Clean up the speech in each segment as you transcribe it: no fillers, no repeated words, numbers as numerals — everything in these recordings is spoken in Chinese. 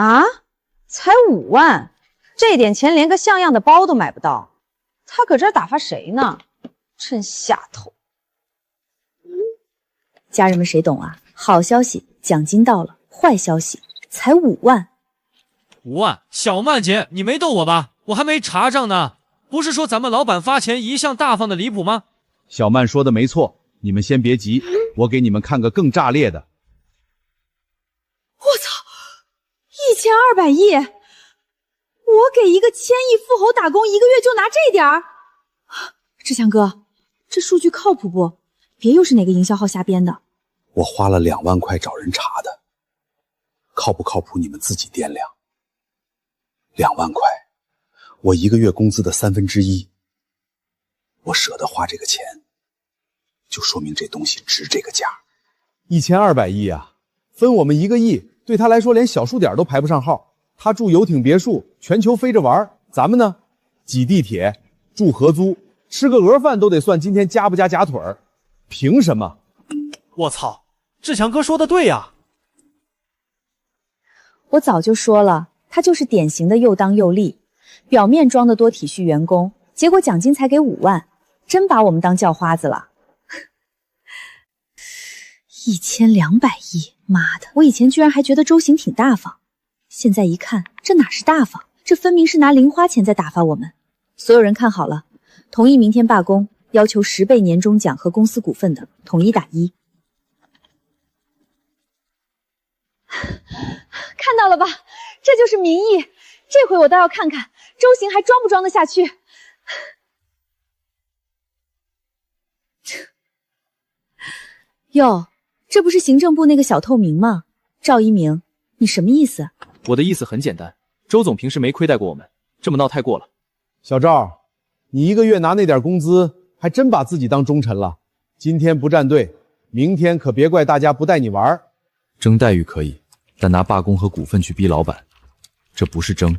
啊，才5万，这点钱连个像样的包都买不到，他搁这儿打发谁呢？真下头。家人们谁懂啊？好消息，奖金到了；坏消息，才5万。5万，小曼姐，你没逗我吧？我还没查账呢。不是说咱们老板发钱一向大方的离谱吗？小曼说的没错，你们先别急，我给你们看个更炸裂的。我操，1200亿！我给一个1000亿富豪打工，1个月就拿这点儿？志强哥，这数据靠谱不？别又是哪个营销号瞎编的。我花了2万块找人查的，靠不靠谱你们自己掂量。2万块，我1个月工资的1/3，我舍得花这个钱，就说明这东西值这个价。1200亿啊，分我们1个亿，对他来说连小数点都排不上号。他住游艇别墅，全球飞着玩，咱们呢，挤地铁，住合租，吃个鹅饭都得算今天加不加假腿儿，凭什么？我操，志强哥说的对呀。我早就说了，他就是典型的又当又立，表面装的多体恤员工，结果奖金才给5万，真把我们当叫花子了。1200亿，妈的！我以前居然还觉得周行挺大方，现在一看，这哪是大方，这分明是拿零花钱在打发我们。所有人看好了，同意明天罢工，要求10倍年终奖和公司股份的，统一打1。看到了吧，这就是民意。这回我倒要看看周行还装不装得下去。哟，这不是行政部那个小透明吗？赵一鸣，你什么意思？我的意思很简单，周总平时没亏待过我们，这么闹太过了。小赵，你1个月拿那点工资，还真把自己当忠臣了。今天不站队，明天可别怪大家不带你玩。争待遇可以，但拿罢工和股份去逼老板，这不是争，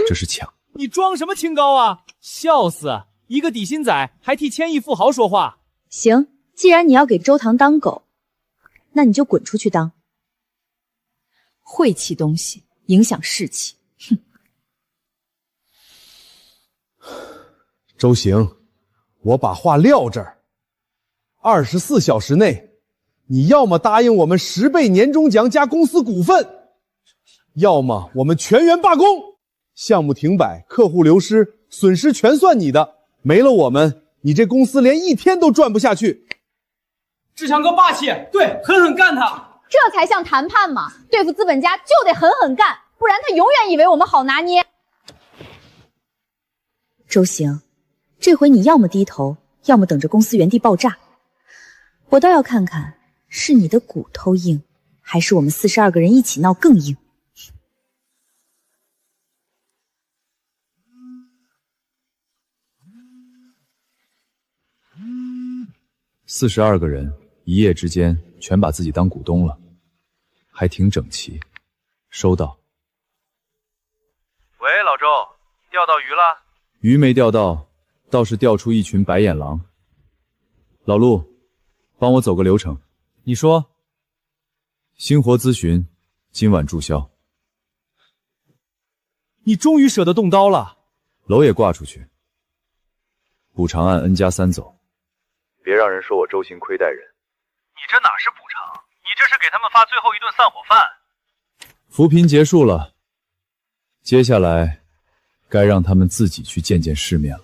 这是抢。你装什么清高啊？笑死！一个底薪仔还替1000亿富豪说话。行，既然你要给周堂当狗，那你就滚出去当。晦气东西，影响士气。哼！周行，我把话撂这儿，24小时内，你要么答应我们10倍年终奖加公司股份，要么我们全员罢工，项目停摆，客户流失，损失全算你的。没了我们，你这公司连1天都赚不下去。志强哥霸气，对，狠狠干他。这才像谈判嘛，对付资本家就得狠狠干，不然他永远以为我们好拿捏。周行，这回你要么低头，要么等着公司原地爆炸。我倒要看看，是你的骨头硬，还是我们42个人一起闹更硬。42个人一夜之间全把自己当股东了，还挺整齐。收到。喂，老周，钓到鱼了？鱼没钓到，倒是钓出一群白眼狼。老陆，帮我走个流程。你说。星活咨询今晚注销。你终于舍得动刀了。楼也挂出去，补偿按 N+3走。别让人说我周行亏待人。你这哪是补偿，你这是给他们发最后一顿散伙饭。扶贫结束了，接下来该让他们自己去见见世面了。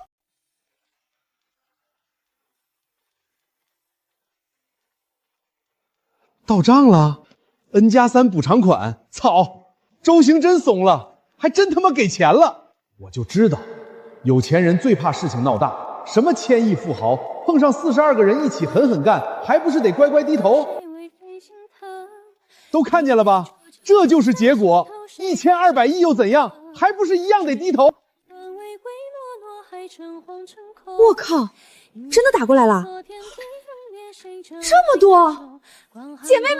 到账了 ，N+3补偿款，操！周行真怂了，还真他妈给钱了。我就知道，有钱人最怕事情闹大，什么1000亿富豪，碰上42个人一起狠狠干，还不是得乖乖低头？都看见了吧？这就是结果。1200亿又怎样？还不是一样得低头？我靠，真的打过来了，这么多！姐妹们，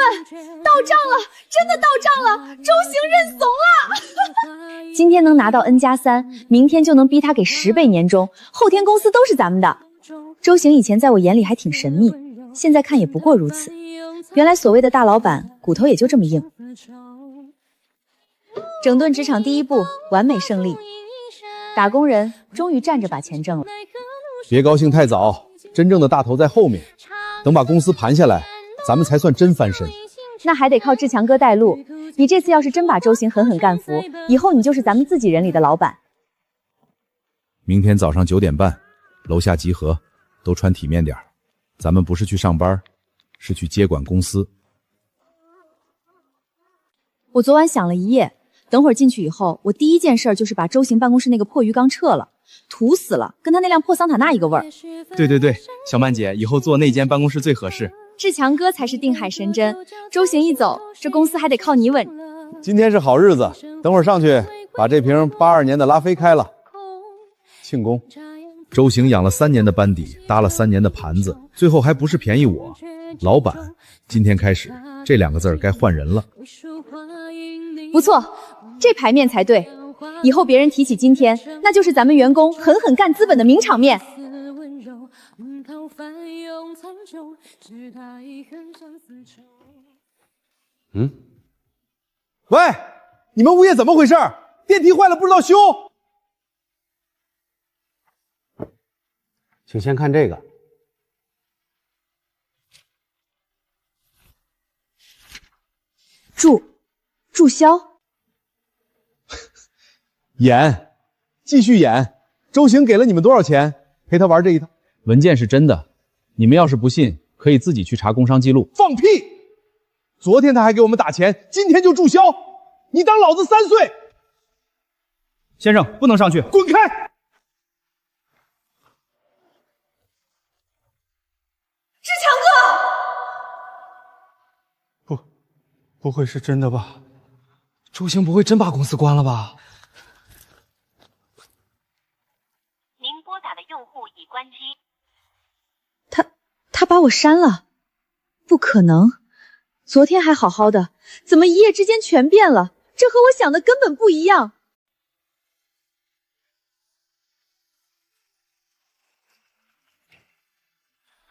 到账了，真的到账了，周行认怂了。今天能拿到 N+3，明天就能逼他给10倍年终，后天公司都是咱们的。周行以前在我眼里还挺神秘，现在看也不过如此。原来所谓的大老板骨头也就这么硬。整顿职场第一步完美胜利，打工人终于站着把钱挣了。别高兴太早，真正的大头在后面。等把公司盘下来，咱们才算真翻身。那还得靠志强哥带路。你这次要是真把周行狠狠干服，以后你就是咱们自己人里的老板。明天早上9点半，楼下集合，都穿体面点。咱们不是去上班，是去接管公司。我昨晚想了一夜，等会儿进去以后，我第一件事就是把周行办公室那个破鱼缸撤了，土死了，跟他那辆破桑塔纳一个味儿。对，小曼姐，以后坐那间办公室最合适。志强哥才是定海神针，周行一走，这公司还得靠你稳。今天是好日子，等会儿上去把这瓶82年的拉菲开了，庆功。周行养了3年的班底，搭了3年的盘子，最后还不是便宜我。老板，今天开始这2个字该换人了。不错，这牌面才对。以后别人提起今天，那就是咱们员工狠狠干资本的名场面。喂，你们物业怎么回事？电梯坏了不知道修？请先看这个。注销。演，继续演。周行给了你们多少钱陪他玩这一套？文件是真的，你们要是不信，可以自己去查工商记录。放屁！昨天他还给我们打钱，今天就注销，你当老子3岁？先生，不能上去，滚开！志强哥，不会是真的吧？周行不会真把公司关了吧？您拨打的用户已关机。他把我删了？不可能，昨天还好好的，怎么一夜之间全变了？这和我想的根本不一样。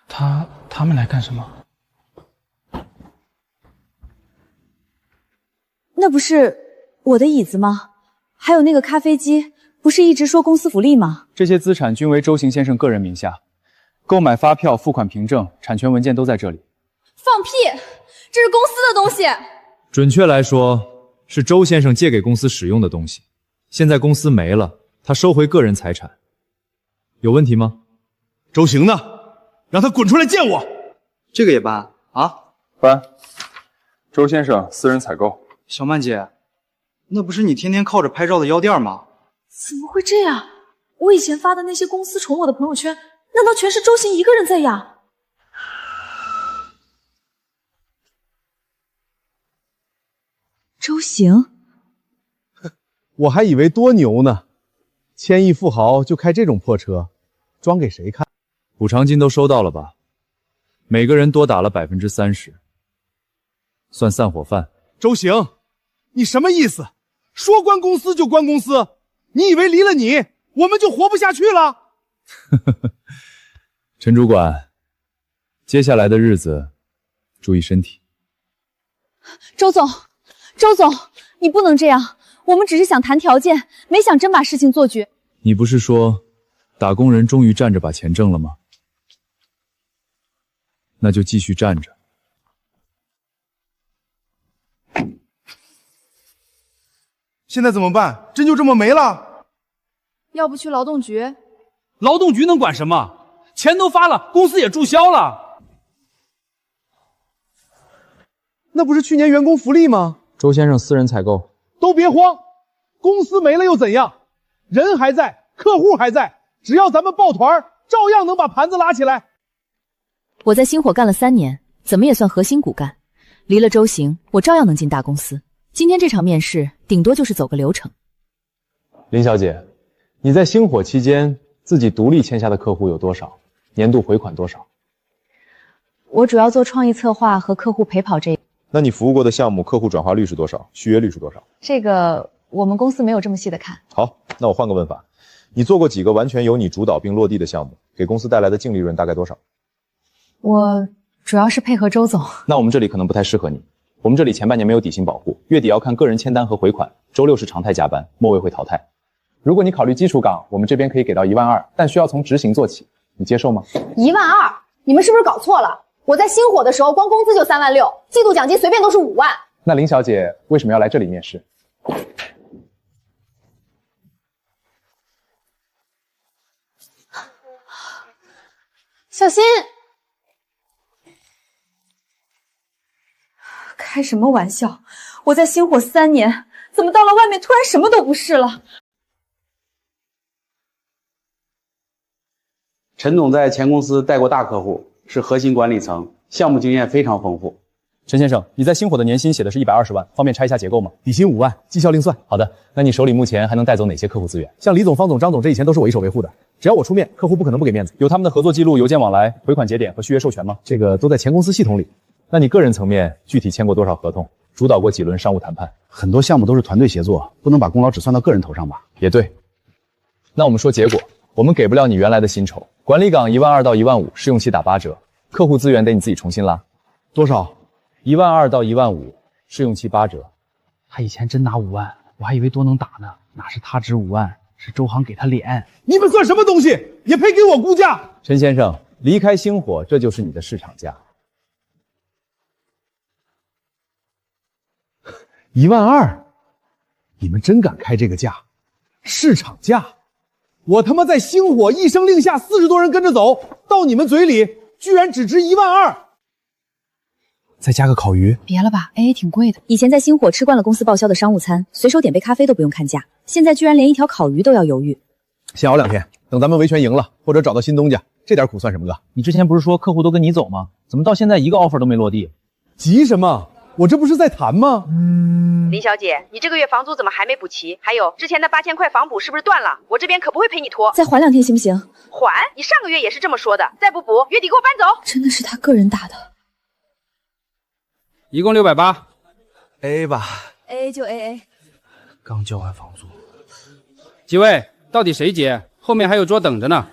他们来干什么？那不是我的椅子吗？还有那个咖啡机，不是一直说公司福利吗？这些资产均为周行先生个人名下，购买发票、付款凭证、产权文件都在这里。放屁！这是公司的东西。准确来说，是周先生借给公司使用的东西。现在公司没了，他收回个人财产，有问题吗？周行呢？让他滚出来见我！这个也办啊？搬。周先生私人采购。小曼姐，那不是你天天靠着拍照的腰垫吗？怎么会这样？我以前发的那些公司宠我的朋友圈，难道全是周行一个人在养？周行，我还以为多牛呢，1000亿富豪就开这种破车，装给谁看？补偿金都收到了吧？每个人多打了30%，算散伙饭。周行，你什么意思？说关公司就关公司？你以为离了你，我们就活不下去了？陈主管，接下来的日子注意身体。周总，你不能这样，我们只是想谈条件，没想真把事情做绝。你不是说打工人终于站着把钱挣了吗？那就继续站着。现在怎么办？真就这么没了？要不去劳动局？劳动局能管什么？钱都发了，公司也注销了。那不是去年员工福利吗？周先生私人采购。都别慌，公司没了又怎样？人还在，客户还在，只要咱们抱团，照样能把盘子拉起来。我在星火干了3年，怎么也算核心骨干。离了周行，我照样能进大公司。今天这场面试，顶多就是走个流程。林小姐，你在星火期间自己独立签下的客户有多少？年度回款多少？我主要做创意策划和客户陪跑这一。那你服务过的项目客户转化率是多少？续约率是多少？这个我们公司没有这么细的看。好，那我换个问法，你做过几个完全由你主导并落地的项目？给公司带来的净利润大概多少？我主要是配合周总。那我们这里可能不太适合你。我们这里前半年没有底薪保护，月底要看个人签单和回款，周六是常态加班，末位会淘汰。如果你考虑基础岗，我们这边可以给到12000，但需要从执行做起，你接受吗？12000，你们是不是搞错了？我在星火的时候，光工资就36000，季度奖金随便都是5万。那林小姐为什么要来这里面试？小心！开什么玩笑！我在星火3年，怎么到了外面突然什么都不是了？陈总在前公司带过大客户，是核心管理层，项目经验非常丰富。陈先生，你在星火的年薪写的是120万，方便拆一下结构吗？底薪5万，绩效另算。好的，那你手里目前还能带走哪些客户资源？像李总、方总、张总，这以前都是我一手维护的，只要我出面，客户不可能不给面子。有他们的合作记录、邮件往来、回款节点和续约授权吗？这个都在前公司系统里。那你个人层面具体签过多少合同？主导过几轮商务谈判？很多项目都是团队协作，不能把功劳只算到个人头上吧？也对。那我们说结果，我们给不了你原来的薪酬，管理岗12000到15000，试用期打8折，客户资源得你自己重新拉。多少？12000到15000，试用期8折。他以前真拿5万，我还以为多能打呢，哪是他值5万，是周航给他脸。你们算什么东西？也配给我估价？陈先生，离开星火，这就是你的市场价。12000，你们真敢开这个价？市场价？我他妈在星火一声令下，40多人跟着走，到你们嘴里居然只值12000。再加个烤鱼，别了吧，AA挺贵的。以前在星火吃惯了公司报销的商务餐，随手点杯咖啡都不用看价，现在居然连一条烤鱼都要犹豫。先熬2天，等咱们维权赢了，或者找到新东家，这点苦算什么个？你之前不是说客户都跟你走吗？怎么到现在一个 offer 都没落地？急什么？我这不是在谈吗？林小姐，你这个月房租怎么还没补齐？还有之前的8000块房补是不是断了？我这边可不会陪你拖。再缓2天行不行？缓？你上个月也是这么说的，再不补，月底给我搬走。真的是他个人打的。一共680，AA 吧。AA 就 AA。刚交完房租。几位，到底谁结？后面还有桌等着呢。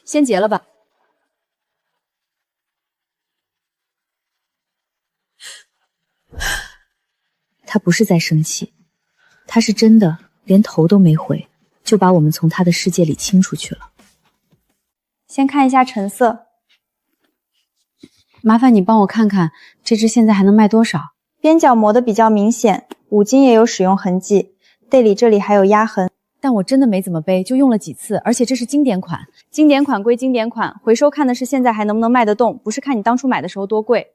先结了吧。他不是在生气，他是真的连头都没回，就把我们从他的世界里清出去了。先看一下成色，麻烦你帮我看看这支现在还能卖多少？边角磨得比较明显，5金也有使用痕迹，背里这里还有压痕。但我真的没怎么背，就用了几次，而且这是经典款。经典款归经典款，回收看的是现在还能不能卖得动，不是看你当初买的时候多贵。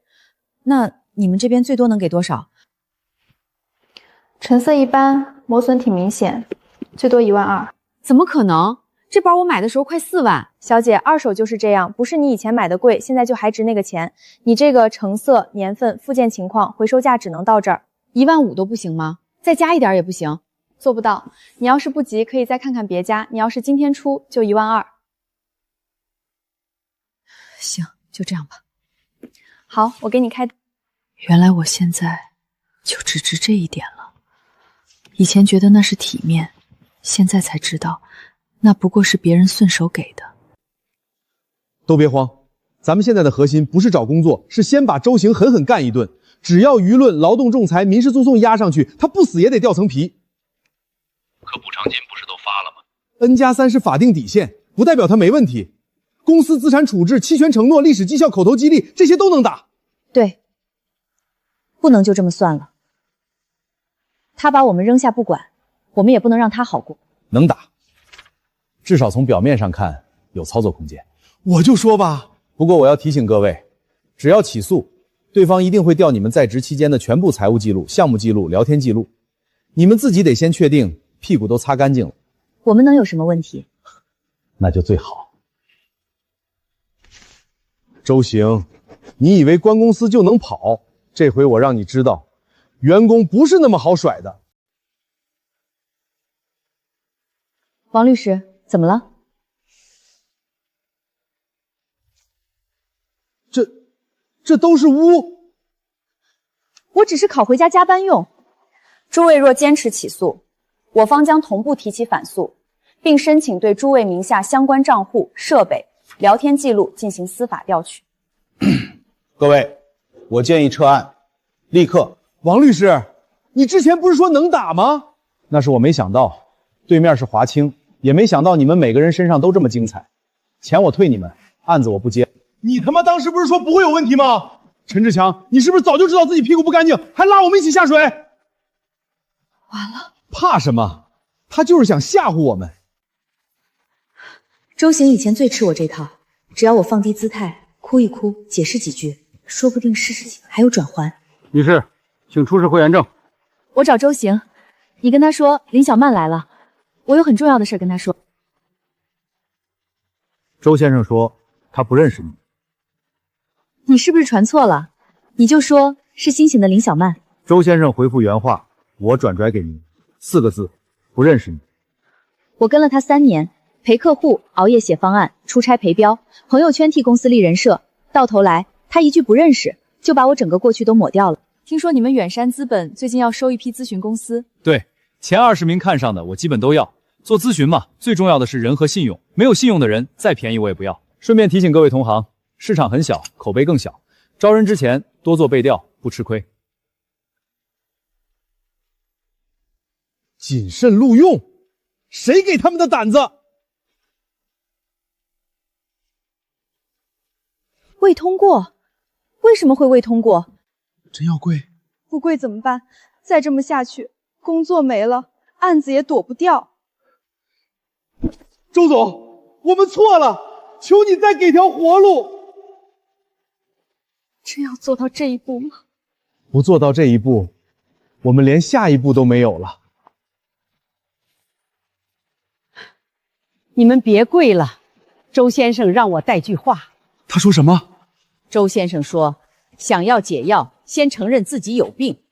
那你们这边最多能给多少？成色一般，磨损挺明显，最多12000。怎么可能？这包我买的时候快4万。小姐，二手就是这样，不是你以前买的贵，现在就还值那个钱。你这个成色、年份、附件情况，回收价只能到这儿。15000都不行吗？再加一点也不行？做不到。你要是不急，可以再看看别家。你要是今天出，就12000。行，就这样吧。好，我给你开。原来我现在就只值这一点了。以前觉得那是体面，现在才知道，那不过是别人顺手给的。都别慌，咱们现在的核心不是找工作，是先把周行狠狠干一顿。只要舆论、劳动仲裁、民事诉讼压上去，他不死也得掉层皮。可补偿金不是都发了吗 ？N+3是法定底线，不代表他没问题。公司资产处置、期权承诺、历史绩效、口头激励，这些都能打。对，不能就这么算了。他把我们扔下不管，我们也不能让他好过。能打，至少从表面上看有操作空间。我就说吧，不过我要提醒各位，只要起诉，对方一定会调你们在职期间的全部财务记录、项目记录、聊天记录，你们自己得先确定屁股都擦干净了。我们能有什么问题？那就最好。周行，你以为关公司就能跑？这回我让你知道，员工不是那么好甩的。王律师，怎么了？这都是污。我只是考回家加班用。诸位若坚持起诉，我方将同步提起反诉，并申请对诸位名下相关账户、设备、聊天记录进行司法调取。各位，我建议撤案，立刻。王律师，你之前不是说能打吗？那是我没想到，对面是华清，也没想到你们每个人身上都这么精彩。钱我退你们，案子我不接。你他妈当时不是说不会有问题吗？陈志强，你是不是早就知道自己屁股不干净，还拉我们一起下水？完了，怕什么？他就是想吓唬我们。周行以前最吃我这套，只要我放低姿态，哭一哭，解释几句，说不定事情还有转圜。女士，请出示会员证。我找周行，你跟他说林小曼来了，我有很重要的事跟他说。周先生说他不认识你。你是不是传错了？你就说是新型的林小曼。周先生回复原话，我转拽给您，4个字，不认识你。我跟了他3年，陪客户，熬夜写方案，出差陪标，朋友圈替公司立人设，到头来他一句不认识，就把我整个过去都抹掉了。听说你们远山资本最近要收一批咨询公司？对，前20名看上的我基本都要。做咨询嘛，最重要的是人和信用，没有信用的人再便宜我也不要。顺便提醒各位同行，市场很小，口碑更小，招人之前多做背调，不吃亏。谨慎录用，谁给他们的胆子？未通过？为什么会未通过？真要跪？不跪怎么办？再这么下去，工作没了，案子也躲不掉。周总，我们错了，求你再给条活路。真要做到这一步吗？不做到这一步，我们连下一步都没有了。你们别跪了，周先生让我带句话。他说什么？周先生说，想要解药，先承认自己有病，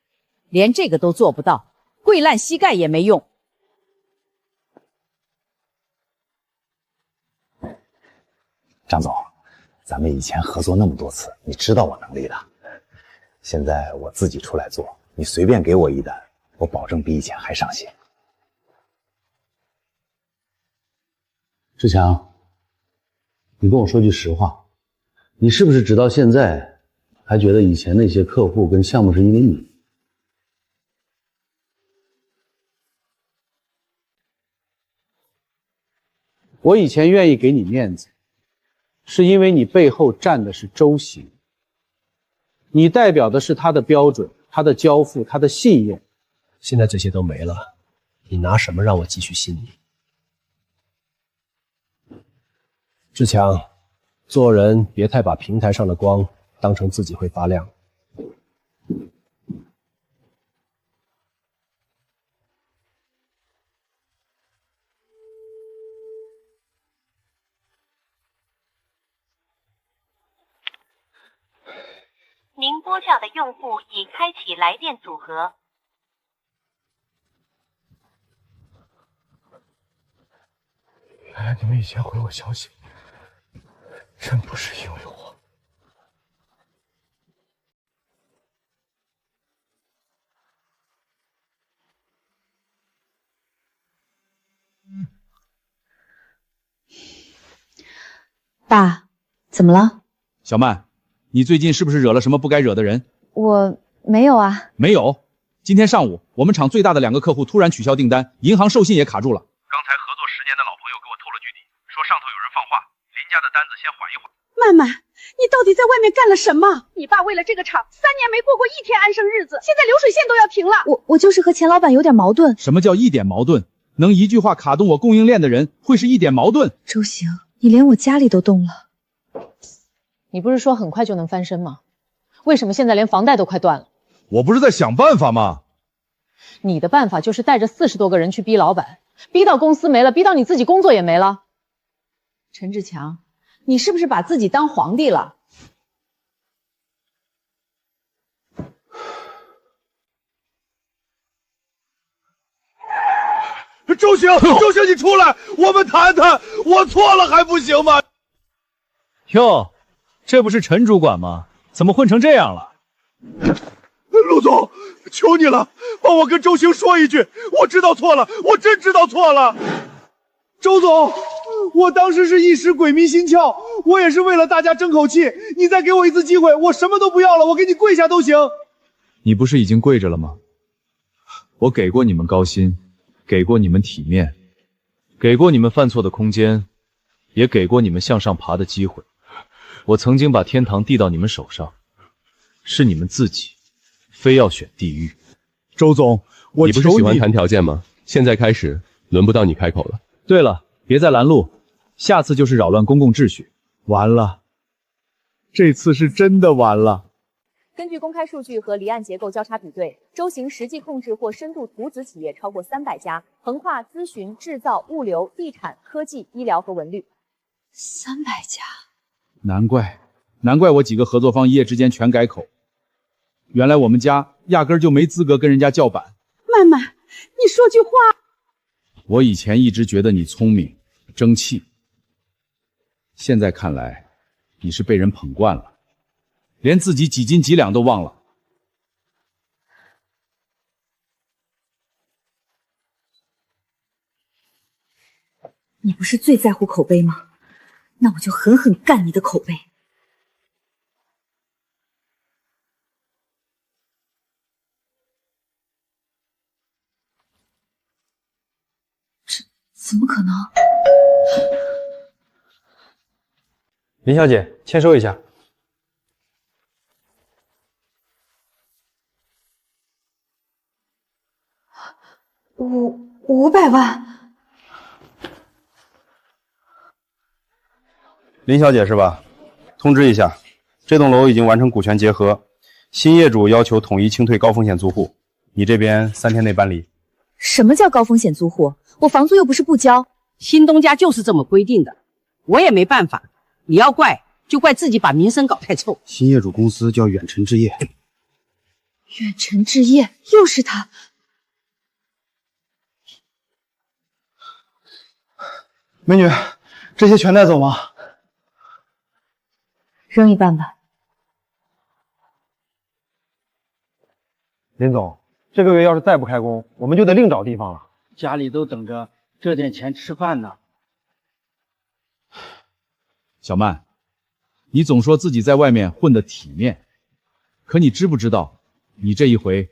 连这个都做不到，跪烂膝盖也没用。张总，咱们以前合作那么多次，你知道我能力的。现在我自己出来做，你随便给我一单，我保证比以前还上心。志强，你跟我说句实话，你是不是直到现在还觉得以前那些客户跟项目是因为你？我以前愿意给你面子，是因为你背后站的是周行，你代表的是他的标准、他的交付、他的信用。现在这些都没了，你拿什么让我继续信你？志强，做人别太把平台上的光当成自己会发亮。您拨叫的用户已开启来电组合。原来你们以前回我消息，真不是因为我。爸，怎么了？小曼，你最近是不是惹了什么不该惹的人？我没有啊。没有。今天上午，我们厂最大的2个客户突然取消订单，银行授信也卡住了。刚才合作10年的老朋友给我透了句底，说上头有人放话，林家的单子先缓一缓。曼曼，你到底在外面干了什么？你爸为了这个厂3年没过过1天安生日子，现在流水线都要停了。我就是和钱老板有点矛盾。什么叫一点矛盾？能一句话卡动我供应链的人，会是一点矛盾？周行，你连我家里都动了。你不是说很快就能翻身吗？为什么现在连房贷都快断了？我不是在想办法吗？你的办法就是带着40多个人去逼老板，逼到公司没了，逼到你自己工作也没了。陈志强，你是不是把自己当皇帝了？周行，周行，你出来，我们谈谈。我错了还不行吗？哟，这不是陈主管吗？怎么混成这样了？陆总，求你了，帮我跟周行说一句，我知道错了，我真知道错了。周总，我当时是一时鬼迷心窍，我也是为了大家争口气。你再给我一次机会，我什么都不要了，我给你跪下都行。你不是已经跪着了吗？我给过你们高薪，给过你们体面，给过你们犯错的空间，也给过你们向上爬的机会。我曾经把天堂递到你们手上，是你们自己非要选地狱。周总，你不是喜欢谈条件吗？现在开始轮不到你开口了。对了，别再拦路，下次就是扰乱公共秩序。完了，这次是真的完了。根据公开数据和离岸结构交叉比对，周行实际控制或深度投资企业超过300家，横跨咨询、制造、物流、地产、科技、医疗和文旅。300家，难怪我几个合作方一夜之间全改口。原来我们家压根儿就没资格跟人家叫板。曼曼，你说句话。我以前一直觉得你聪明、争气，现在看来你是被人捧惯了，连自己几斤几两都忘了。你不是最在乎口碑吗？那我就狠狠干你的口碑。怎么可能？林小姐，签收一下。500万。林小姐是吧？通知一下，这栋楼已经完成股权结合，新业主要求统一清退高风险租户，你这边3天内办理。什么叫高风险租户？我房租又不是不交。新东家就是这么规定的，我也没办法。你要怪就怪自己把名声搞太臭。新业主公司叫远辰置业。远辰置业，又是他。美女，这些全带走吗？扔一半吧。林总，这个月要是再不开工，我们就得另找地方了。家里都等着这点钱吃饭呢。小曼，你总说自己在外面混得体面，可你知不知道，你这一回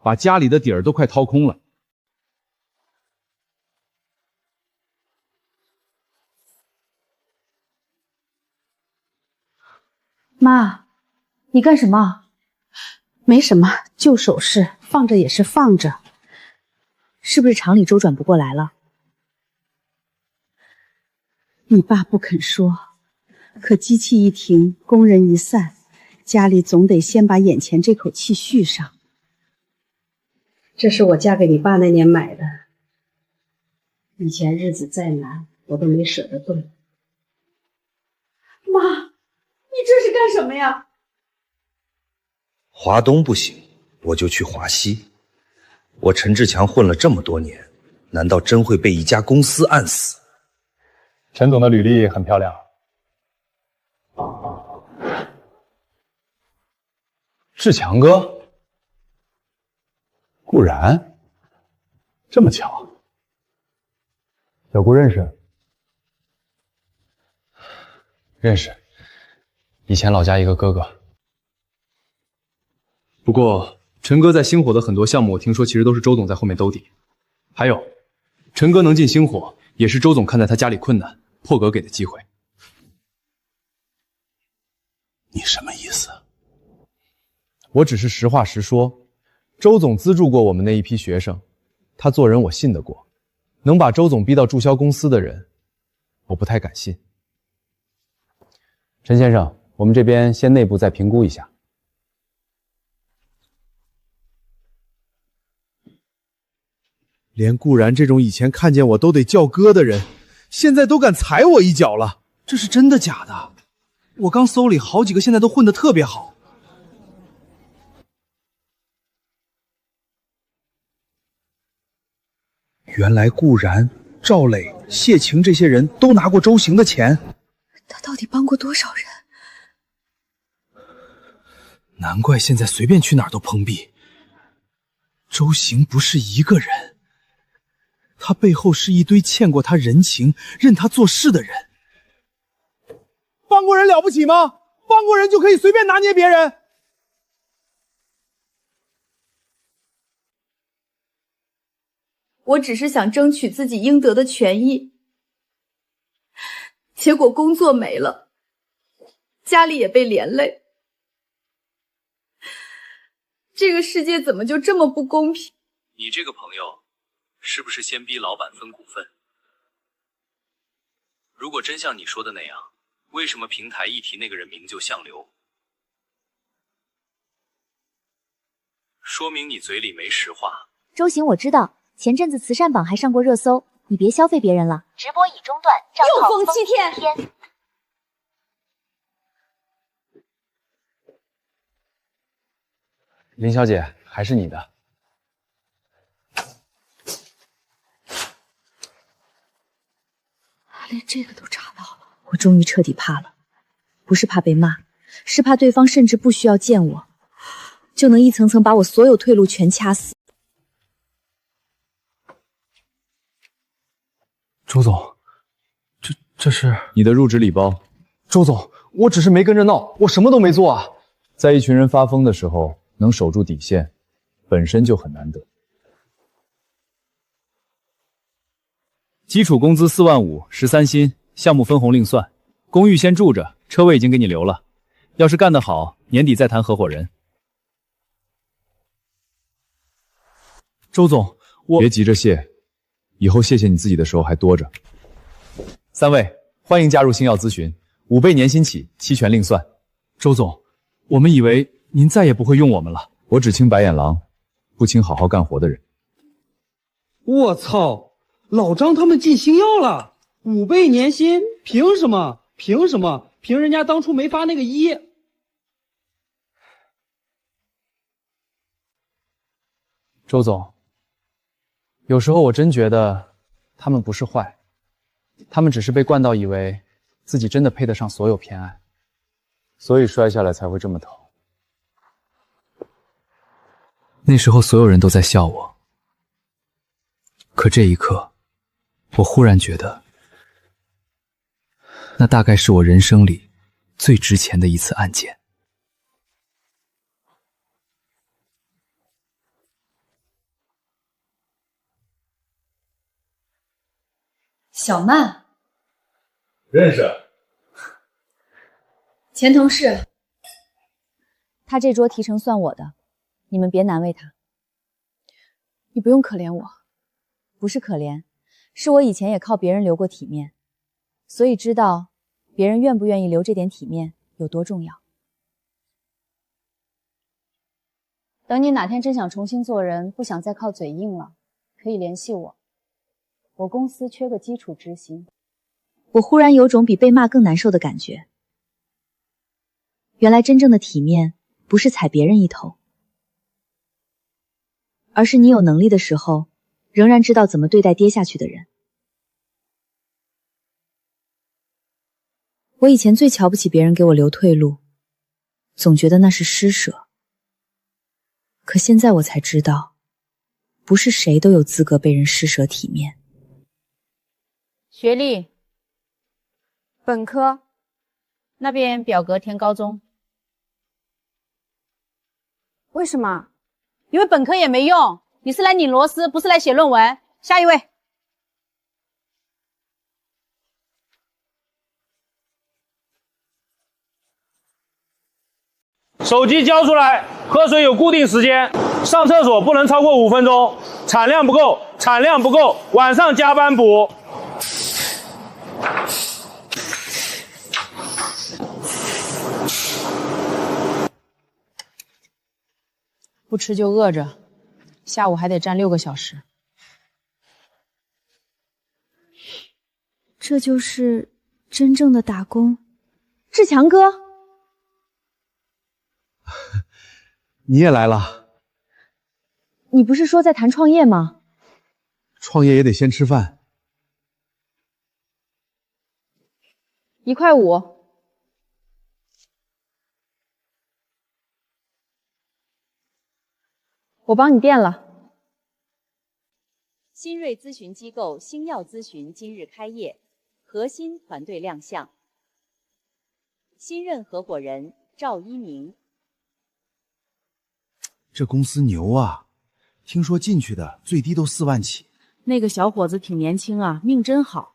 把家里的底儿都快掏空了。妈，你干什么？没什么，旧首饰，放着也是放着。是不是厂里周转不过来了？你爸不肯说，可机器一停，工人一散，家里总得先把眼前这口气续上。这是我嫁给你爸那年买的，以前日子再难，我都没舍得动。妈，你这是干什么呀？华东不行，我就去华西。我陈志强混了这么多年，难道真会被一家公司按死？陈总的履历很漂亮。志强哥，顾然，这么巧，小顾认识？认识，以前老家一个哥哥。不过陈哥在星火的很多项目，我听说其实都是周总在后面兜底。还有，陈哥能进星火，也是周总看在他家里困难，破格给的机会。你什么意思？我只是实话实说，周总资助过我们那一批学生，他做人我信得过，能把周总逼到注销公司的人，我不太敢信。陈先生，我们这边先内部再评估一下。连顾然这种以前看见我都得叫哥的人，现在都敢踩我一脚了。这是真的假的？我刚搜里好几个现在都混得特别好。原来顾然、赵磊、谢晴这些人都拿过周行的钱。他到底帮过多少人？难怪现在随便去哪儿都碰壁。周行不是一个人。他背后是一堆欠过他人情、任他做事的人。帮过人了不起吗？帮过人就可以随便拿捏别人？我只是想争取自己应得的权益，结果工作没了，家里也被连累。这个世界怎么就这么不公平？你这个朋友，是不是先逼老板分股份？如果真像你说的那样，为什么平台一提那个人名就像流？说明你嘴里没实话。周行，我知道，前阵子慈善榜还上过热搜，你别消费别人了。直播已中断，又封7天。林小姐，还是你的。连这个都查到了，我终于彻底怕了，不是怕被骂，是怕对方甚至不需要见我，就能一层层把我所有退路全掐死。周总，这是你的入职礼包。周总，我只是没跟着闹，我什么都没做啊。在一群人发疯的时候，能守住底线，本身就很难得。基础工资4万5，13薪，项目分红另算。公寓先住着，车位已经给你留了。要是干得好，年底再谈合伙人。周总，别急着谢，以后谢谢你自己的时候还多着。3位，欢迎加入星耀咨询，5倍年薪起，期权另算。周总，我们以为您再也不会用我们了。我只清白眼狼，不清好好干活的人。我操！老张他们进星耀了，5倍年薪，凭什么？凭什么？凭人家当初没发那个1。周总，有时候我真觉得他们不是坏，他们只是被惯到以为自己真的配得上所有偏爱，所以摔下来才会这么疼。那时候所有人都在笑我，可这一刻，我忽然觉得，那大概是我人生里最值钱的一次案件。小曼，认识。前同事。他这桌提成算我的，你们别难为他。你不用可怜我。不是可怜，是我以前也靠别人留过体面，所以知道别人愿不愿意留这点体面有多重要。等你哪天真想重新做人，不想再靠嘴硬了，可以联系我。我公司缺个基础执行。我忽然有种比被骂更难受的感觉。原来真正的体面不是踩别人一头，而是你有能力的时候仍然知道怎么对待跌下去的人。我以前最瞧不起别人给我留退路，总觉得那是施舍。可现在我才知道，不是谁都有资格被人施舍体面。学历，本科，那边表格填高中。为什么？因为本科也没用，你是来拧螺丝，不是来写论文。下一位。手机交出来，喝水有固定时间，上厕所不能超过5分钟，产量不够，产量不够，晚上加班补。不吃就饿着，下午还得站6个小时。这就是真正的打工。志强哥，你也来了。你不是说在谈创业吗？创业也得先吃饭。1块5。我帮你垫了。新锐咨询机构星耀咨询今日开业，核心团队亮相。新任合伙人赵一鸣。这公司牛啊！听说进去的最低都4万起。那个小伙子挺年轻啊，命真好。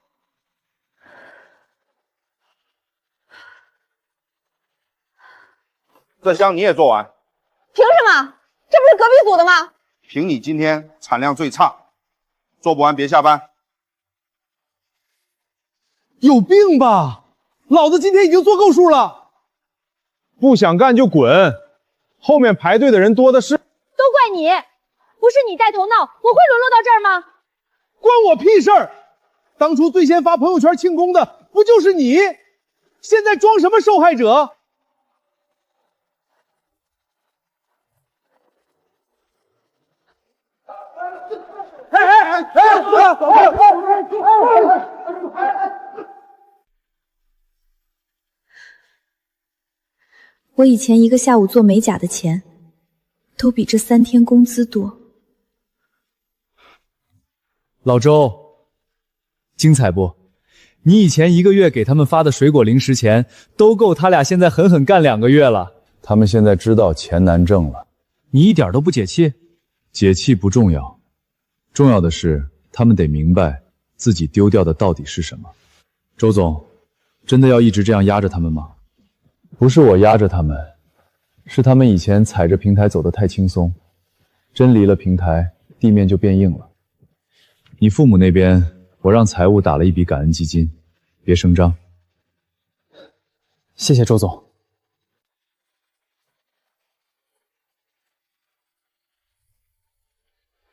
这箱你也做完？凭什么？这不是隔壁组的吗？凭你今天产量最差，做不完别下班。有病吧？老子今天已经做够数了。不想干就滚，后面排队的人多的是。都怪你，不是你带头闹，我会沦落到这儿吗？关我屁事儿！当初最先发朋友圈庆功的不就是你？现在装什么受害者？我以前一个下午做美甲的钱，都比这3天工资多。老周，精彩不？你以前1个月给他们发的水果零食钱，都够他俩现在狠狠干2个月了。他们现在知道钱难挣了，你一点都不解气？解气不重要，重要的是他们得明白自己丢掉的到底是什么。周总，真的要一直这样压着他们吗？不是我压着他们，是他们以前踩着平台走得太轻松，真离了平台，地面就变硬了。你父母那边，我让财务打了一笔感恩基金，别声张。谢谢周总。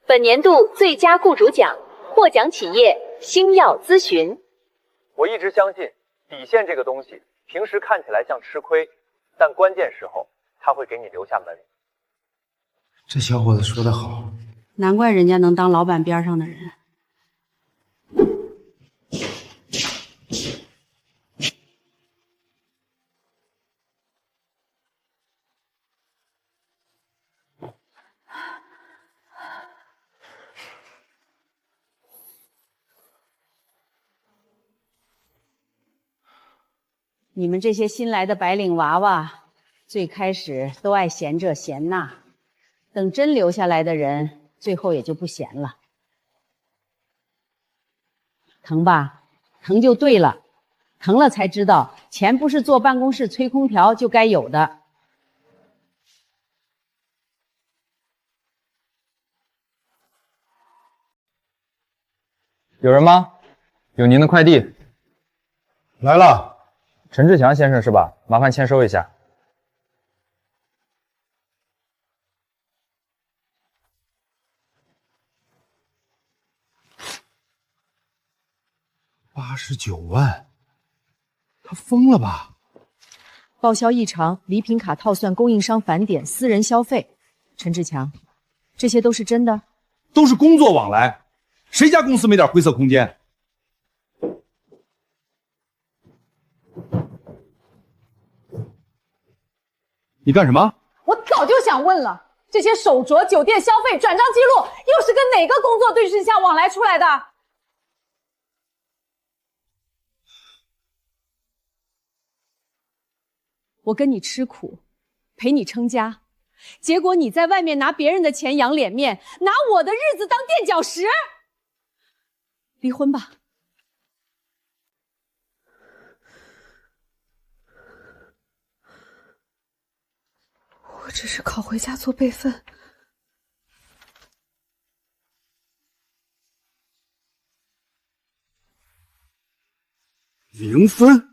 本年度最佳雇主奖获奖企业星耀咨询。我一直相信底线这个东西，平时看起来像吃亏，但关键时候它会给你留下门。这小伙子说得好，难怪人家能当老板边上的人。你们这些新来的白领娃娃，最开始都爱嫌这嫌那，等真留下来的人，最后也就不闲了。疼吧？疼就对了，疼了才知道，钱不是坐办公室吹空调就该有的。有人吗？有您的快递。来了。陈志强先生是吧？麻烦签收一下。89万，他疯了吧？报销异常，礼品卡套算供应商返点，私人消费。陈志强，这些都是真的？都是工作往来，谁家公司没点灰色空间？你干什么？我早就想问了，这些手镯、酒店消费、转账记录，又是跟哪个工作对象往来出来的？我跟你吃苦，陪你撑家，结果你在外面拿别人的钱养脸面，拿我的日子当垫脚石。离婚吧。我只是考回家做备份。0分？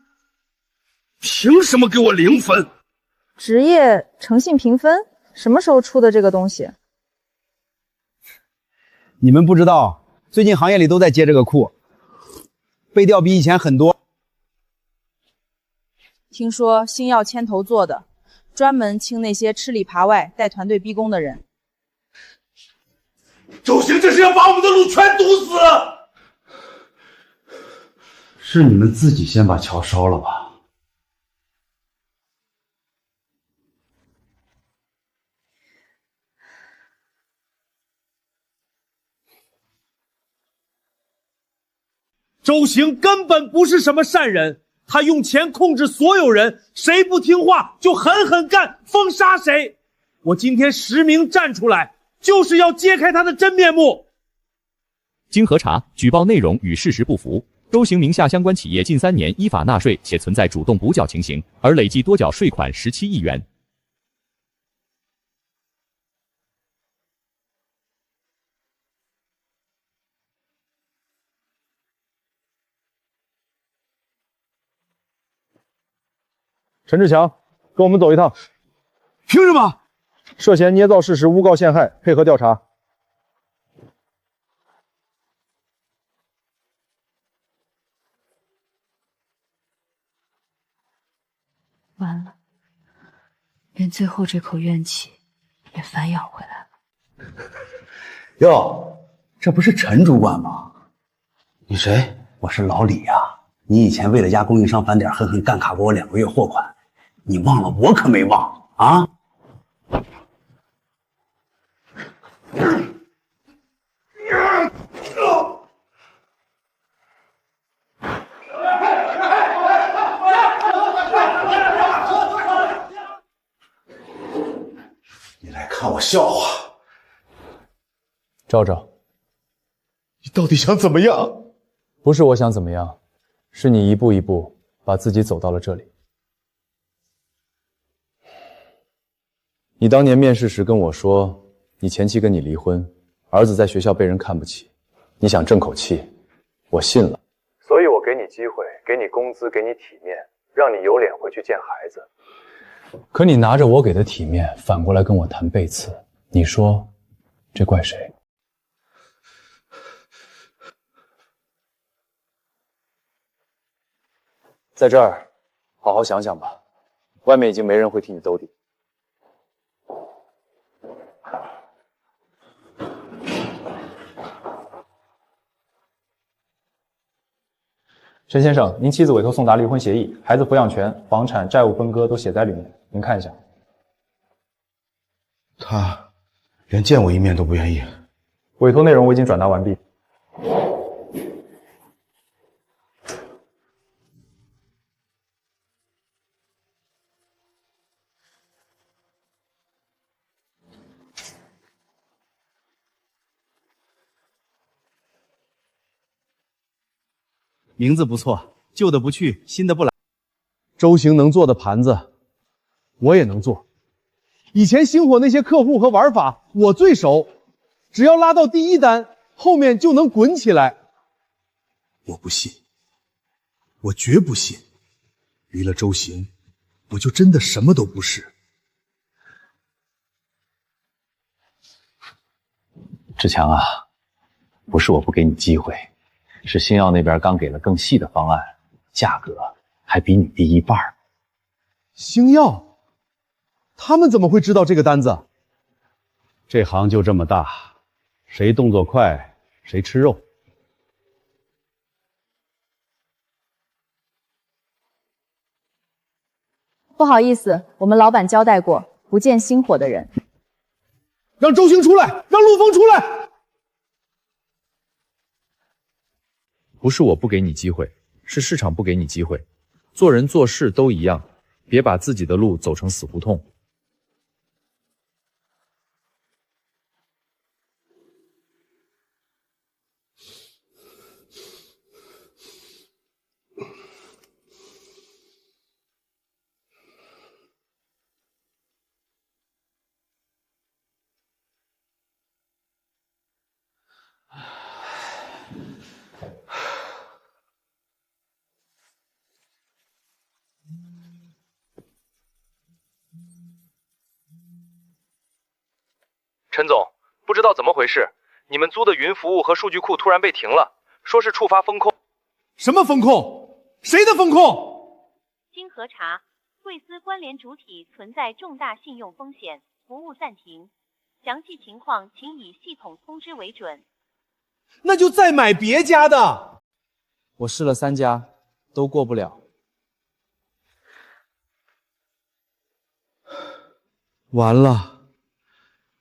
凭什么给我0分？职业诚信评分，什么时候出的这个东西？你们不知道，最近行业里都在接这个库，背调比以前很多。听说星耀牵头做的，专门清那些吃里扒外、带团队逼宫的人。周行，这是要把我们的路全堵死！是你们自己先把桥烧了吧？周行根本不是什么善人，他用钱控制所有人，谁不听话就狠狠干，封杀谁。我今天实名站出来，就是要揭开他的真面目。经核查，举报内容与事实不符。周行名下相关企业近3年依法纳税，且存在主动补缴情形，而累计多缴税款17亿元。陈志强，跟我们走一趟。凭什么？涉嫌捏造事实、诬告陷害，配合调查。完了，连最后这口怨气也反咬回来了。哟，这不是陈主管吗？你谁？我是老李呀。你以前为了压供应商返点，狠狠干卡过我2个月货款，你忘了？我可没忘啊！你来看我笑话？赵赵，你到底想怎么样？不是我想怎么样，是你一步一步把自己走到了这里。你当年面试时跟我说，你前妻跟你离婚，儿子在学校被人看不起，你想争口气，我信了。所以我给你机会，给你工资，给你体面，让你有脸回去见孩子。可你拿着我给的体面，反过来跟我谈背刺，你说这怪谁？在这儿，好好想想吧，外面已经没人会替你兜底。陈先生，您妻子委托送达离婚协议，孩子抚养权、房产、债务分割都写在里面，您看一下。他连见我一面都不愿意。委托内容我已经转达完毕。名字不错，旧的不去，新的不来。周行能做的盘子，我也能做。以前星火那些客户和玩法，我最熟，只要拉到第1单，后面就能滚起来。我不信，我绝不信。离了周行，我就真的什么都不是。志强啊，不是我不给你机会，是星耀那边刚给了更细的方案，价格还比你低1半。星耀？他们怎么会知道这个单子？这行就这么大，谁动作快，谁吃肉。不好意思，我们老板交代过，不见星火的人。让周星出来，让陆枫出来！不是我不给你机会，是市场不给你机会。做人做事都一样，别把自己的路走成死胡同。陈总，不知道怎么回事，你们租的云服务和数据库突然被停了，说是触发风控。什么风控？谁的风控？经核查，贵司关联主体存在重大信用风险，服务暂停。详细情况请以系统通知为准。那就再买别家的。我试了3家，都过不了。完了。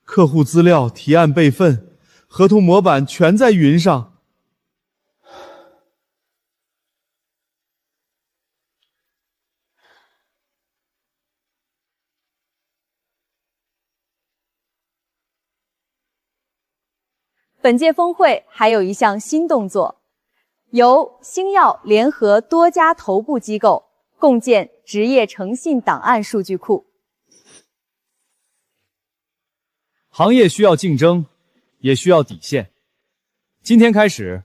客户资料、提案备份、合同模板全在云上。本届峰会还有一项新动作，由星耀联合多家头部机构共建职业诚信档案数据库。行业需要竞争，也需要底线。今天开始，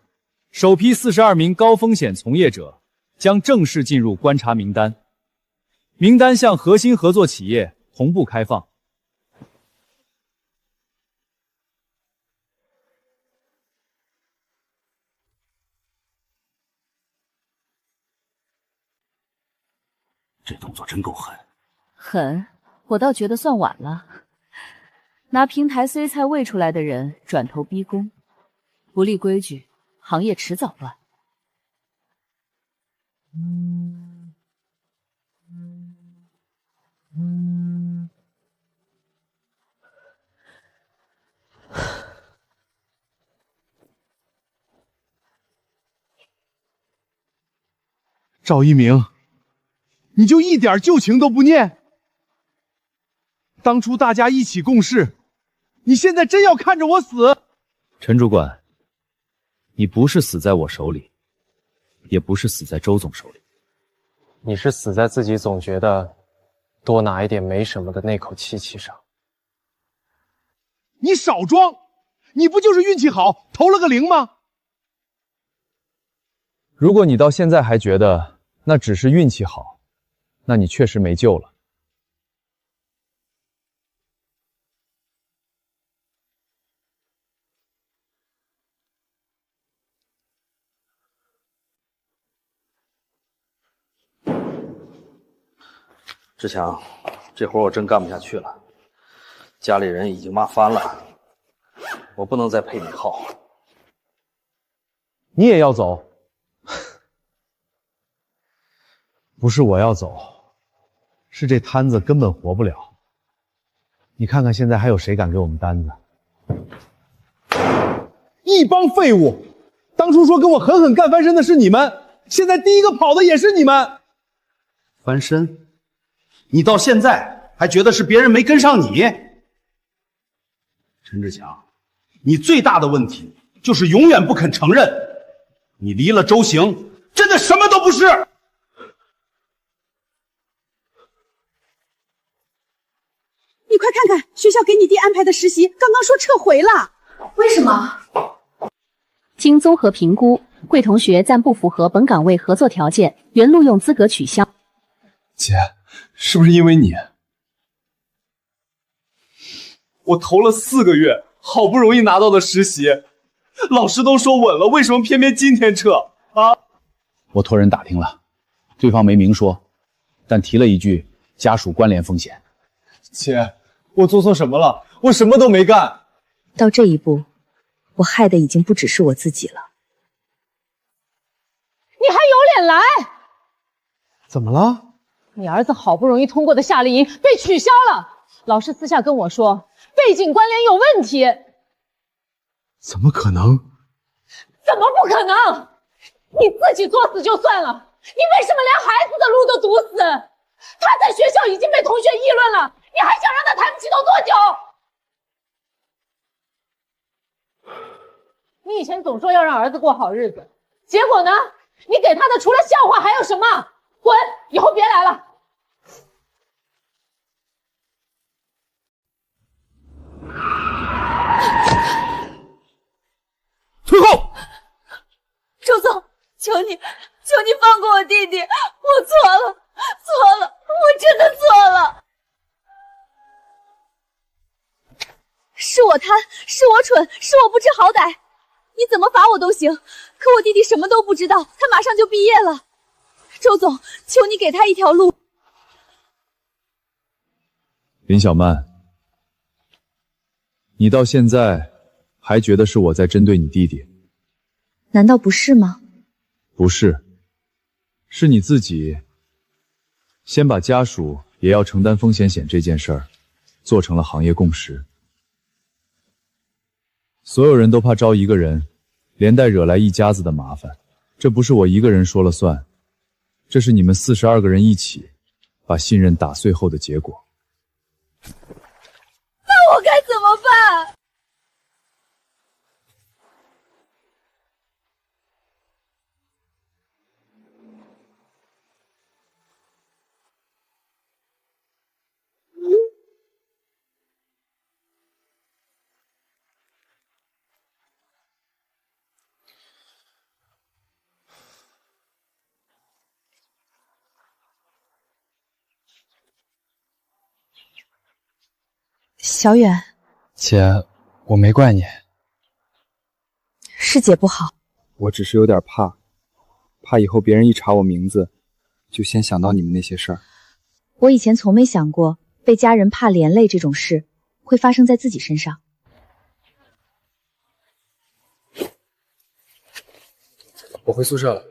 首批42名高风险从业者将正式进入观察名单，名单向核心合作企业同步开放。这动作真够狠。狠，我倒觉得算晚了。拿平台虽菜喂出来的人转头逼宫，不立规矩，行业迟早乱。赵一鸣，你就一点旧情都不念？当初大家一起共事，你现在真要看着我死？陈主管，你不是死在我手里，也不是死在周总手里，你是死在自己总觉得多拿一点没什么的那口气上。你少装，你不就是运气好投了个0吗？如果你到现在还觉得那只是运气好，那你确实没救了。志强，这活我真干不下去了，家里人已经骂翻了，我不能再陪你耗。你也要走？不是我要走，是这摊子根本活不了。你看看现在还有谁敢给我们单子？一帮废物！当初说跟我狠狠干翻身的是你们，现在第一个跑的也是你们。翻身？你到现在还觉得是别人没跟上你？陈志强，你最大的问题就是永远不肯承认，你离了周行，真的什么都不是。你快看看，学校给你弟安排的实习，刚刚说撤回了。为什么？经综合评估，贵同学暂不符合本岗位合作条件，原录用资格取消。姐，是不是因为你？我投了4个月，好不容易拿到的实习，老师都说稳了，为什么偏偏今天撤啊？我托人打听了，对方没明说，但提了一句家属关联风险。姐，我做错什么了？我什么都没干。到这一步，我害的已经不只是我自己了。你还有脸来？怎么了？你儿子好不容易通过的夏令营被取消了，老师私下跟我说背景关联有问题。怎么可能？怎么不可能？你自己作死就算了，你为什么连孩子的路都堵死？他在学校已经被同学议论了，你还想让他抬不起头多久？你以前总说要让儿子过好日子，结果呢？你给他的除了笑话还有什么？滚！以后别来了。退后！周总，求你放过我弟弟，我错了，我真的错了。是我贪，是我蠢，是我不知好歹。你怎么罚我都行，可我弟弟什么都不知道，他马上就毕业了。周总，求你给他一条路。林小曼，你到现在还觉得是我在针对你弟弟？难道不是吗？不是，是你自己先把家属也要承担风险险这件事儿做成了行业共识。所有人都怕招一个人，连带惹来一家子的麻烦。这不是我一个人说了算，这是你们42个人一起把信任打碎后的结果。那我该怎么办？小远，姐，我没怪你，是姐不好。我只是有点怕以后别人一查我名字，就先想到你们那些事儿。我以前从没想过被家人怕连累这种事会发生在自己身上。我回宿舍了。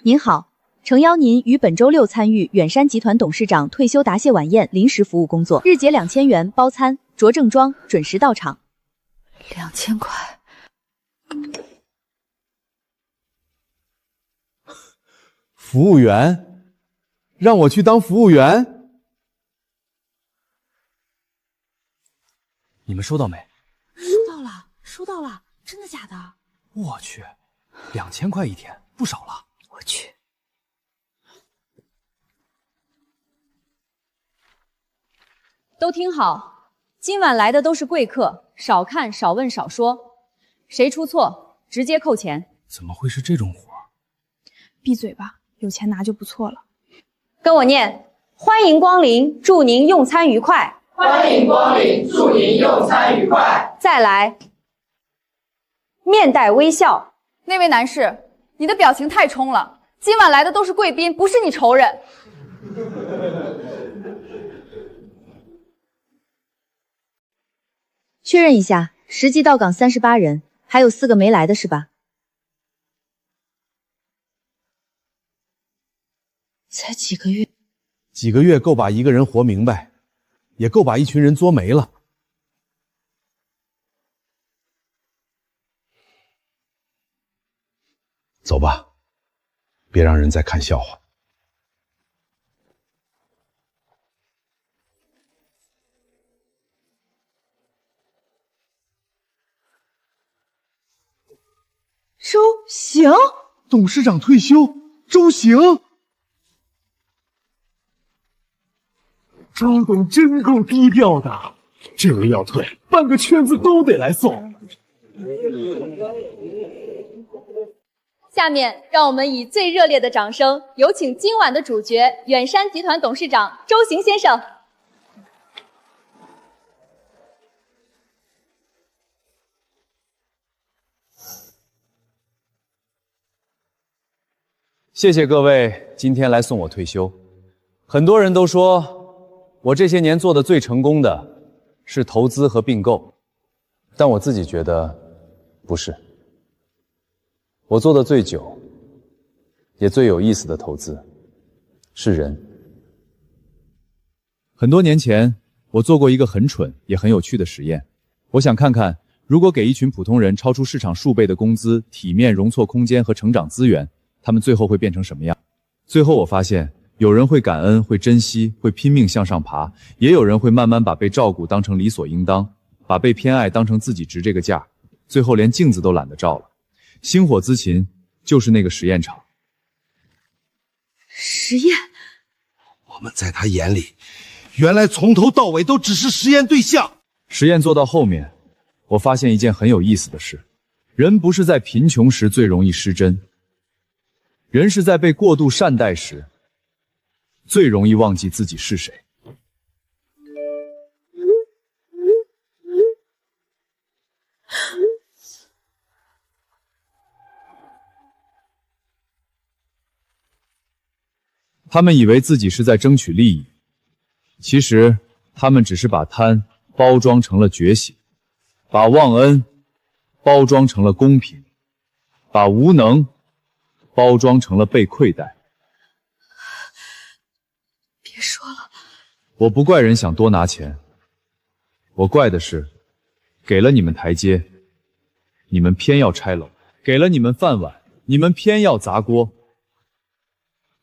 您好，诚邀您于本周六参与远山集团董事长退休答谢晚宴临时服务工作，日结2000元包餐，着正装，准时到场。2000块。服务员，让我去当服务员？你们收到没？收到了，真的假的？我去，2000块一天，不少了。我去。都听好，今晚来的都是贵客，少看少问少说，谁出错直接扣钱。怎么会是这种活？闭嘴吧，有钱拿就不错了。跟我念：欢迎光临，祝您用餐愉快。欢迎光临，祝您用餐愉快。再来，面带微笑。那位男士，你的表情太冲了，今晚来的都是贵宾，不是你仇人。确认一下，实际到岗38人，还有4个没来的是吧？才几个月，几个月够把一个人活明白，也够把一群人作没了。走吧，别让人再看笑话。周行，董事长退休，周行。周董真够低调的，这个要退，半个圈子都得来送。下面让我们以最热烈的掌声，有请今晚的主角远山集团董事长周行先生。谢谢各位今天来送我退休。很多人都说我这些年做的最成功的是投资和并购，但我自己觉得不是。我做的最久也最有意思的投资是人。很多年前，我做过一个很蠢也很有趣的实验。我想看看，如果给一群普通人超出市场数倍的工资、体面、容错空间和成长资源，他们最后会变成什么样？最后我发现，有人会感恩，会珍惜，会拼命向上爬，也有人会慢慢把被照顾当成理所应当，把被偏爱当成自己值这个价，最后连镜子都懒得照了。星火咨勤就是那个实验场。实验？我们在他眼里，原来从头到尾都只是实验对象。实验做到后面，我发现一件很有意思的事：人不是在贫穷时最容易失真，人是在被过度善待时最容易忘记自己是谁。他们以为自己是在争取利益，其实他们只是把贪包装成了觉醒，把忘恩包装成了公平，把无能包装成了被亏待。别说了，我不怪人想多拿钱，我怪的是给了你们台阶，你们偏要拆楼；给了你们饭碗，你们偏要砸锅。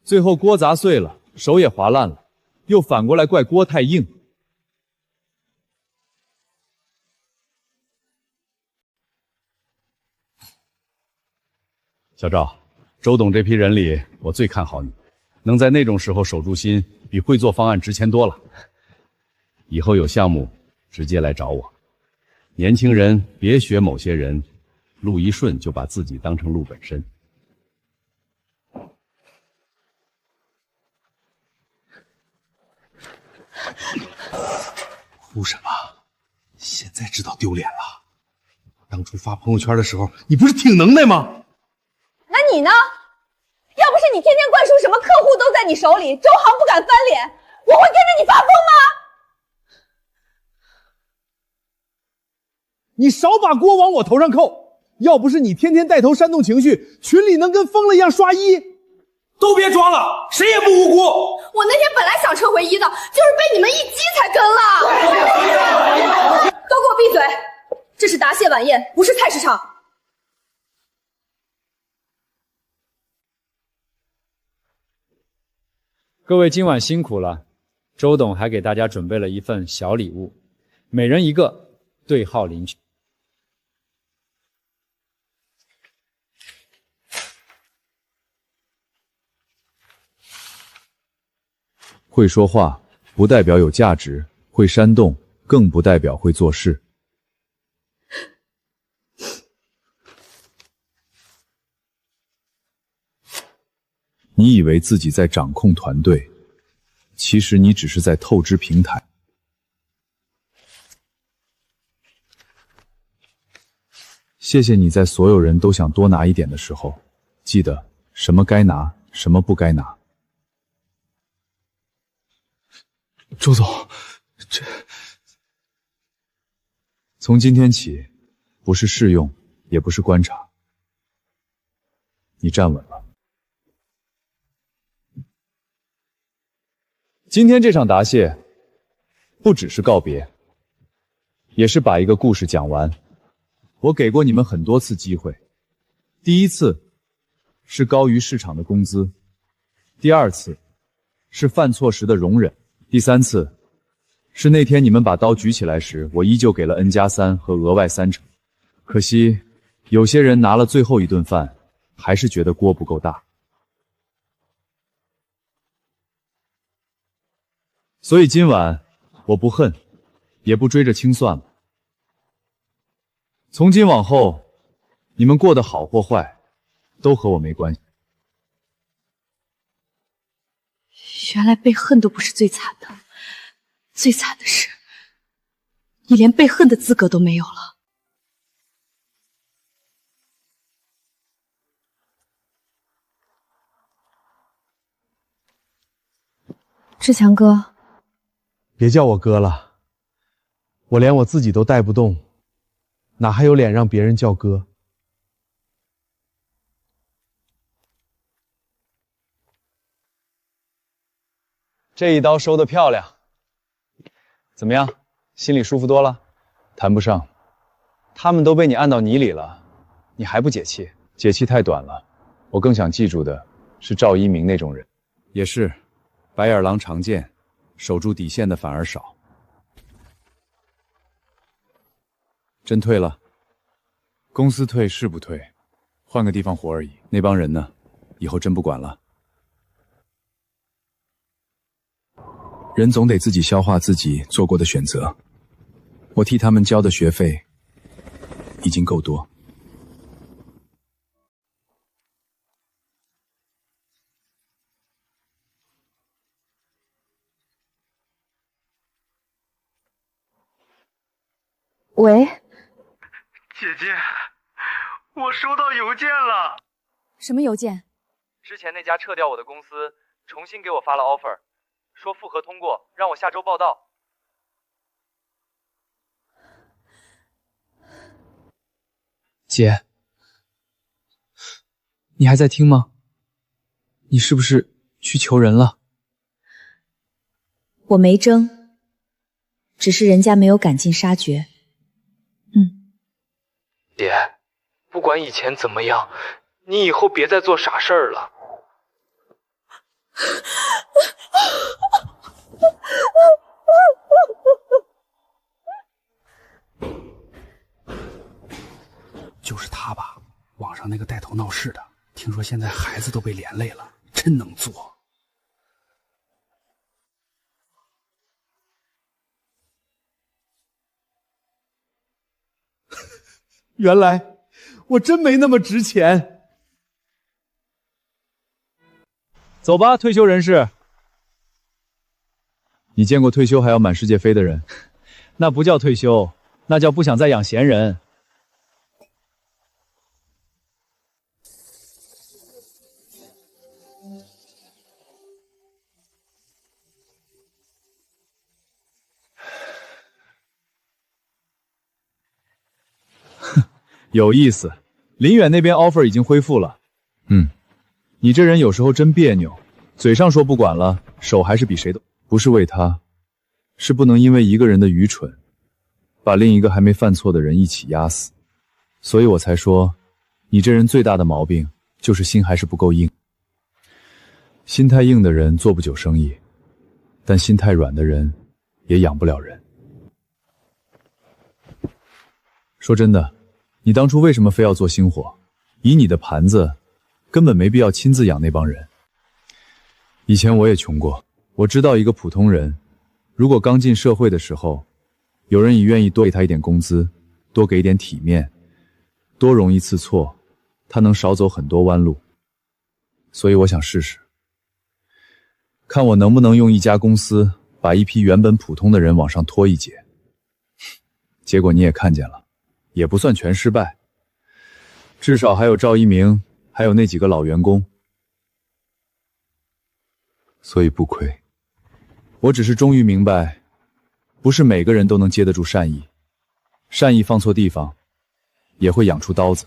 最后锅砸碎了，手也划烂了，又反过来怪锅太硬。小赵，周董这批人里，我最看好你，能在那种时候守住心，比会做方案值钱多了。以后有项目直接来找我。年轻人别学某些人，路一顺就把自己当成路本身。哭什么？现在知道丢脸了。当初发朋友圈的时候，你不是挺能耐吗？那你呢？要不是你天天灌输什么客户都在你手里，周航不敢翻脸，我会跟着你发疯吗？你少把锅往我头上扣！要不是你天天带头煽动情绪，群里能跟疯了一样刷一。都别装了，谁也不无辜。我那天本来想撤回一的，就是被你们一激才跟了。都给我闭嘴！这是答谢晚宴，不是菜市场。各位今晚辛苦了，周董还给大家准备了一份小礼物，每人一个，对号领取。会说话不代表有价值，会煽动更不代表会做事。你以为自己在掌控团队，其实你只是在透支平台。谢谢你在所有人都想多拿一点的时候，记得什么该拿，什么不该拿。周总，从今天起，不是试用，也不是观察，你站稳了。今天这场答谢，不只是告别，也是把一个故事讲完。我给过你们很多次机会，第一次是高于市场的工资，第二次是犯错时的容忍，第三次是那天你们把刀举起来时，我依旧给了 N+3 和额外3成。可惜有些人拿了最后一顿饭，还是觉得锅不够大。所以今晚我不恨，也不追着清算了。从今往后，你们过得好或坏，都和我没关系。原来被恨都不是最惨的，最惨的是，你连被恨的资格都没有了。志强哥，别叫我哥了，我连我自己都带不动，哪还有脸让别人叫哥？这一刀收得漂亮，怎么样？心里舒服多了？谈不上，他们都被你按到泥里了，你还不解气？解气太短了，我更想记住的是赵一鸣那种人。也是，白眼狼常见，守住底线的反而少。真退了？公司退是不退，换个地方活而已。那帮人呢？以后真不管了。人总得自己消化自己做过的选择，我替他们交的学费已经够多。喂，姐姐，我收到邮件了。什么邮件？之前那家撤掉我的公司，重新给我发了 offer。说复核通过，让我下周报到。姐，你还在听吗？你是不是去求人了？我没争，只是人家没有赶尽杀绝。姐，不管以前怎么样，你以后别再做傻事儿了。就是他吧，网上那个带头闹事的，听说现在孩子都被连累了，真能做。原来我真没那么值钱。走吧，退休人士。你见过退休还要满世界飞的人？那不叫退休，那叫不想再养闲人。有意思，林远那边 offer 已经恢复了。你这人有时候真别扭，嘴上说不管了，手还是比谁都不是为他，是不能因为一个人的愚蠢，把另一个还没犯错的人一起压死。所以我才说，你这人最大的毛病就是心还是不够硬。心太硬的人做不久生意，但心太软的人也养不了人。说真的，你当初为什么非要做星火？以你的盘子，根本没必要亲自养那帮人。以前我也穷过，我知道一个普通人，如果刚进社会的时候，有人也愿意多给他一点工资，多给一点体面，多容一次错，他能少走很多弯路。所以我想试试，看我能不能用一家公司把一批原本普通的人往上拖一截。结果你也看见了，也不算全失败，至少还有赵一鸣，还有那几个老员工，所以不亏。我只是终于明白，不是每个人都能接得住善意，善意放错地方，也会养出刀子。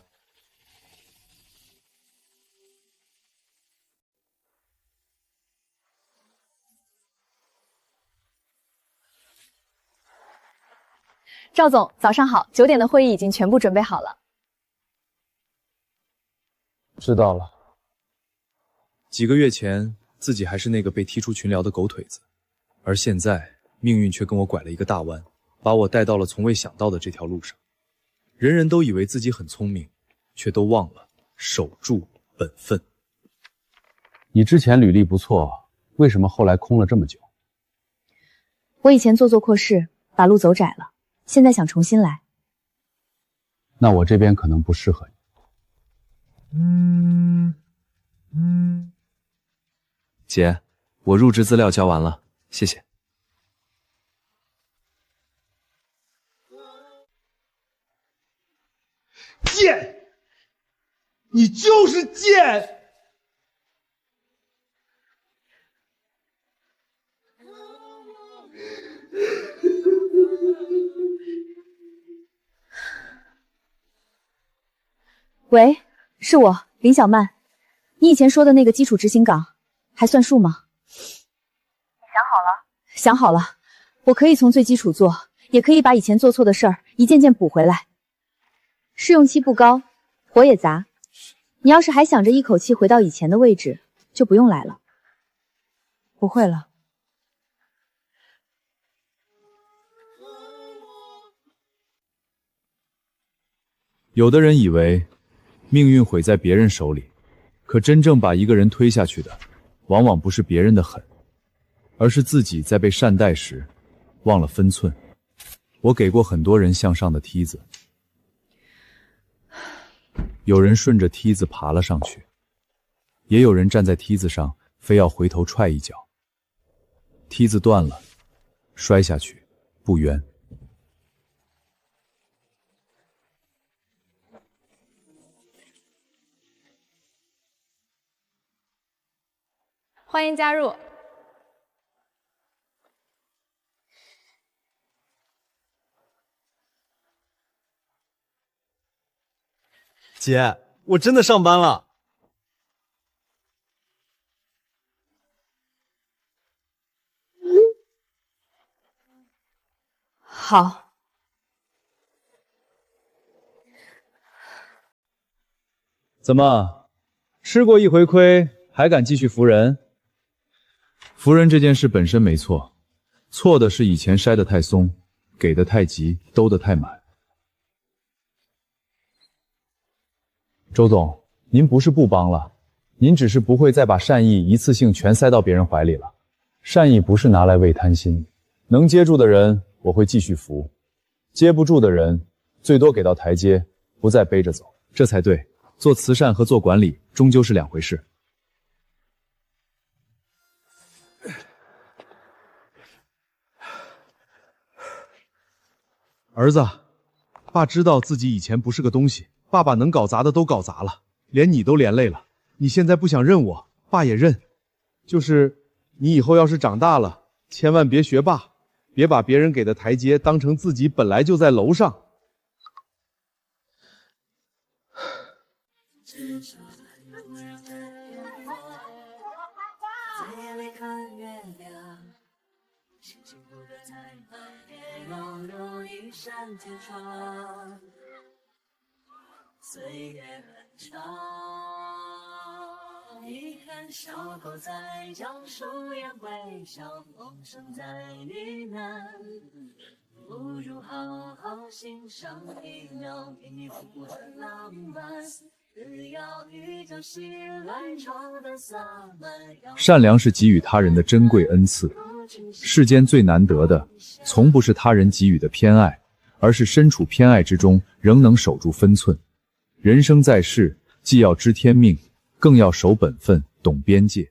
赵总，早上好，9点的会议已经全部准备好了。知道了。几个月前，自己还是那个被踢出群聊的狗腿子，而现在，命运却跟我拐了一个大弯，把我带到了从未想到的这条路上。人人都以为自己很聪明，却都忘了守住本分。你之前履历不错，为什么后来空了这么久？我以前做阔事，把路走窄了，现在想重新来。那我这边可能不适合你。姐，我入职资料交完了，谢谢。贱！你就是贱！喂，是我，林小曼。你以前说的那个基础执行岗，还算数吗？你想好了？想好了，我可以从最基础做，也可以把以前做错的事儿一件件补回来。试用期不高，活也杂。你要是还想着一口气回到以前的位置，就不用来了。不会了。有的人以为命运毁在别人手里，可真正把一个人推下去的，往往不是别人的狠，而是自己在被善待时忘了分寸。我给过很多人向上的梯子，有人顺着梯子爬了上去，也有人站在梯子上非要回头踹一脚。梯子断了，摔下去不冤。欢迎加入。姐，我真的上班了。好。怎么，吃过一回亏，还敢继续服人？服人这件事本身没错，错的是以前筛得太松，给得太急，兜得太满。周总，您不是不帮了，您只是不会再把善意一次性全塞到别人怀里了。善意不是拿来喂贪心，能接住的人我会继续服，接不住的人最多给到台阶，不再背着走，这才对。做慈善和做管理终究是两回事。儿子，爸知道自己以前不是个东西，爸把能搞砸的都搞砸了，连你都连累了。你现在不想认我，爸也认。就是你以后要是长大了，千万别学爸，别把别人给的台阶当成自己本来就在楼上。岁月很长，你看小狗在叫，树叶微笑，风声在呢喃，不如好好欣赏一秒一幅的浪漫。只要遇着喜乱闯的洒满。善良是给予他人的珍贵恩赐，世间最难得的，从不是他人给予的偏爱，而是身处偏爱之中，仍能守住分寸。人生在世，既要知天命，更要守本分，懂边界。